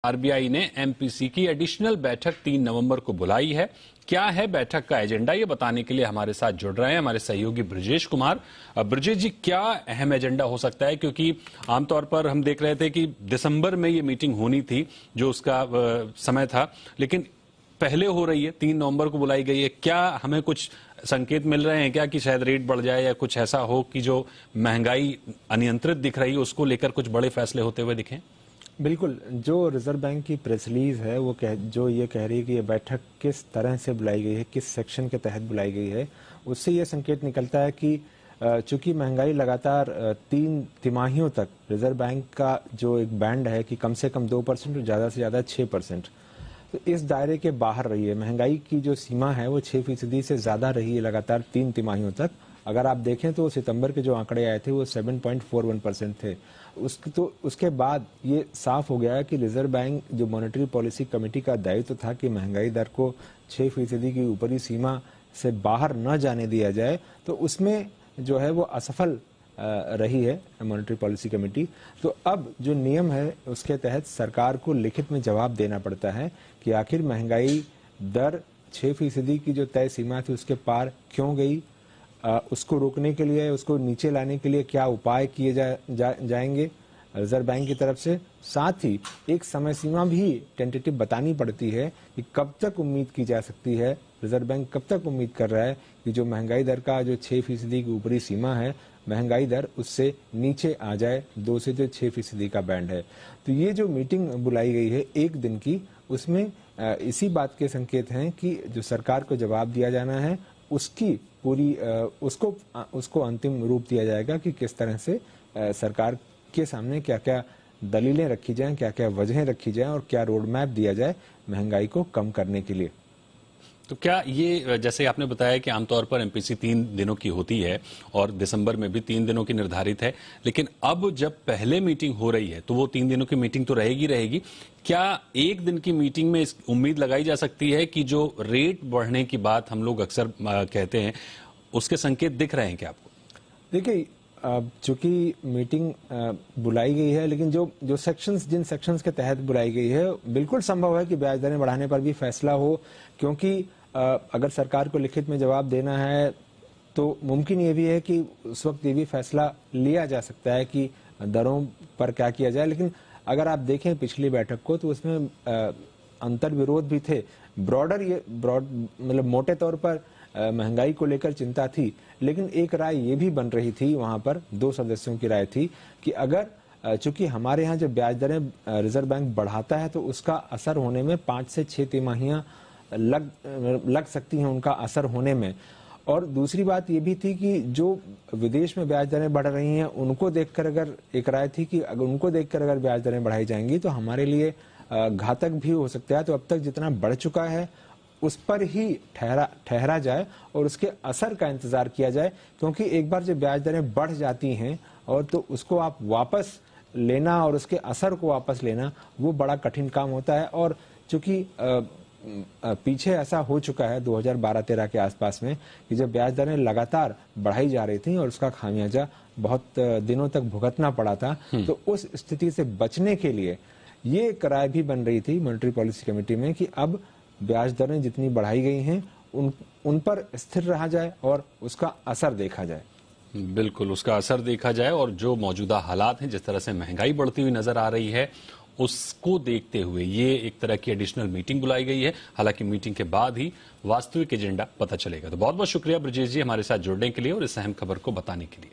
RBI ने MPC की additional बैठक 3 नवंबर को बुलाई है। क्या है बैठक का एजेंडा, ये बताने के लिए हमारे साथ जुड़ रहे हैं हमारे सहयोगी ब्रजेश कुमार। ब्रजेश जी, क्या अहम एजेंडा हो सकता है, क्योंकि आमतौर पर हम देख रहे थे कि दिसंबर में ये मीटिंग होनी थी, जो उसका समय था, लेकिन पहले हो रही है, 3 नवंबर को बुलाई गई है। क्या हमें कुछ संकेत मिल रहे हैं क्या कि शायद रेट बढ़ जाए या कुछ ऐसा हो कि जो महंगाई अनियंत्रित दिख रही है उसको लेकर कुछ बड़े फैसले होते हुए दिखें? बिल्कुल, जो रिजर्व बैंक की प्रेस रिलीज है वो जो ये कह रही है कि ये बैठक किस तरह से बुलाई गई है, किस सेक्शन के तहत बुलाई गई है, उससे ये संकेत निकलता है कि चूंकि महंगाई लगातार 3 तिमाहियों तक रिजर्व बैंक का जो एक बैंड है कि कम से कम 2% और ज्यादा से ज्यादा 6%, तो इस दायरे के बाहर रही है। महंगाई की जो सीमा है वो 6% से ज्यादा रही है लगातार 3 तिमाहियों तक। अगर आप देखें तो सितंबर के जो आंकड़े आए थे वो 7.41% थे। उसके बाद ये साफ हो गया है कि रिजर्व बैंक जो मॉनेटरी पॉलिसी कमेटी का दायित्व था कि महंगाई दर को 6% की ऊपरी सीमा से बाहर न जाने दिया जाए, तो उसमें जो है वो असफल रही है मॉनेटरी पॉलिसी कमेटी। तो अब जो नियम है उसके तहत सरकार को लिखित में जवाब देना पड़ता है कि आखिर महंगाई दर 6% की जो तय सीमा थी उसके पार क्यों गई, उसको रोकने के लिए, उसको नीचे लाने के लिए क्या उपाय किए जाएंगे रिजर्व बैंक की तरफ से। साथ ही एक समय सीमा भी टेंटेटिव बतानी पड़ती है कि कब तक उम्मीद की जा सकती है, रिजर्व बैंक कब तक उम्मीद कर रहा है कि जो महंगाई दर का जो 6% की ऊपरी सीमा है, महंगाई दर उससे नीचे आ जाए, 2 से जो 6% का बैंड है। तो ये जो मीटिंग बुलाई गई है एक दिन की, उसमें इसी बात के संकेत हैं कि जो सरकार को जवाब दिया जाना है उसकी पूरी उसको अंतिम रूप दिया जाएगा कि किस तरह से सरकार के सामने क्या क्या दलीलें रखी जाएं, क्या क्या वजहें रखी जाएं और क्या रोड मैप दिया जाए महंगाई को कम करने के लिए। तो क्या ये, जैसे आपने बताया कि आमतौर पर एमपीसी 3 दिनों की होती है और दिसंबर में भी 3 दिनों की निर्धारित है, लेकिन अब जब पहले मीटिंग हो रही है तो वो 3 दिनों की मीटिंग तो रहेगी। क्या एक दिन की मीटिंग में उम्मीद लगाई जा सकती है कि जो रेट बढ़ने की बात हम लोग अक्सर कहते हैं उसके संकेत दिख रहे हैं क्या आपको? देखिए, चूंकि मीटिंग बुलाई गई है, लेकिन जो सेक्शंस, जिन सेक्शंस के तहत बुलाई गई है, बिल्कुल संभव है कि ब्याज दरें बढ़ाने पर भी फैसला हो, क्योंकि अगर सरकार को लिखित में जवाब देना है तो मुमकिन ये भी है कि उस वक्त ये भी फैसला लिया जा सकता है कि दरों पर क्या किया जाए। लेकिन अगर आप देखें पिछली बैठक को तो उसमें अंतर विरोध भी थे। मतलब मोटे तौर पर महंगाई को लेकर चिंता थी, लेकिन एक राय ये भी बन रही थी, वहां पर 2 सदस्यों की राय थी कि अगर चूंकि हमारे यहाँ जब ब्याज दरें रिजर्व बैंक बढ़ाता है तो उसका असर होने में 5 से 6 तिमाहियां लग सकती हैं उनका असर होने में। और दूसरी बात ये भी थी कि जो विदेश में ब्याज दरें बढ़ रही हैं उनको देखकर, अगर एक राय थी कि अगर उनको देखकर अगर ब्याज दरें बढ़ाई जाएंगी तो हमारे लिए घातक भी हो सकता है। तो अब तक जितना बढ़ चुका है उस पर ही ठहरा जाए और उसके असर का इंतजार किया जाए, क्योंकि एक बार जब ब्याज दरें बढ़ जाती हैं और तो उसको आप वापस लेना और उसके असर को वापस लेना वो बड़ा कठिन काम होता है। और चूंकि पीछे ऐसा हो चुका है 2012-13 के आसपास में कि जब ब्याज दरें लगातार बढ़ाई जा रही थी और उसका खामियाजा बहुत दिनों तक भुगतना पड़ा था, तो उस स्थिति से बचने के लिए ये एक राय भी बन रही थी मॉनेटरी पॉलिसी कमेटी में कि अब ब्याज दरें जितनी बढ़ाई गई हैं उन पर स्थिर रहा जाए और उसका असर देखा जाए। बिल्कुल, उसका असर देखा जाए और जो मौजूदा हालात हैं, जिस तरह से महंगाई बढ़ती हुई नजर आ रही है, उसको देखते हुए ये एक तरह की एडिशनल मीटिंग बुलाई गई है। हालांकि मीटिंग के बाद ही वास्तविक एजेंडा पता चलेगा। तो बहुत बहुत शुक्रिया ब्रजेश जी हमारे साथ जुड़ने के लिए और इस अहम खबर को बताने के लिए।